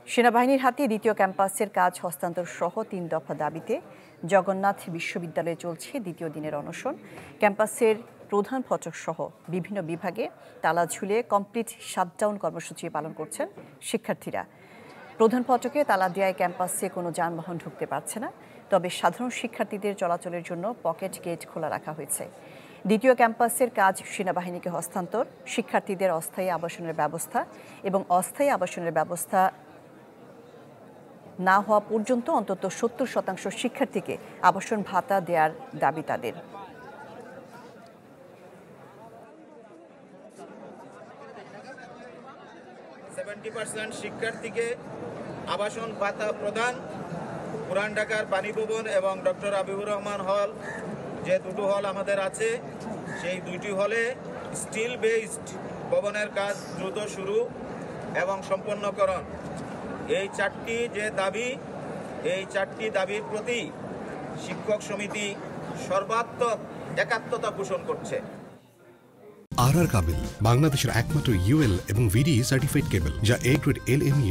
সেনাবাহিনীর হাতে দ্বিতীয় ক্যাম্পাসের কাজ হস্তান্তর সহ ৩ দফা দাবিতে জগন্নাথ বিশ্ববিদ্যালয়ে চলছে দ্বিতীয় দিনের অনশন। ক্যাম্পাসের প্রধান ফটক সহ বিভিন্ন বিভাগে তালা ঝুলিয়ে কমপ্লিট শাটডাউন কর্মসূচি পালন করছেন শিক্ষার্থীরা। প্রধান ফটকে তালা দেওয়ায় ক্যাম্পাসে কোনো যানবাহন ঢুকতে পারছে না, তবে সাধারণ শিক্ষার্থীদের চলাচলের জন্য পকেট গেট খোলা রাখা হয়েছে। দ্বিতীয় ক্যাম্পাসের কাজ সেনাবাহিনীকে হস্তান্তর, শিক্ষার্থীদের অস্থায়ী আবাসনের ব্যবস্থা এবং অস্থায়ী আবাসনের ব্যবস্থা না হওয়া পর্যন্ত অন্তত ৭০% শিক্ষার্থীকে আবাসন ভাতা দেওয়ার দাবি তাদের। 70% শিক্ষার্থীকে আবাসন ভাতা প্রদান, পুরান ঢাকার বাণী ভবন এবং ডক্টর আবিবুর রহমান হল, যে দুটো হল আমাদের আছে, সেই দুইটি হলে স্টিল বেসড ভবনের কাজ দ্রুত শুরু এবং সম্পন্নকরণ। এই চারটি যে দাবি, এই চারটি দাবির প্রতি শিক্ষক সমিতি সর্বাত্মক একাত্মতা পোষণ করছে। আর কাবেল বাংলাদেশের একমাত্র ইউএল এবং ভিডি সার্টিফাইড কেবল, যা A গ্রেড LME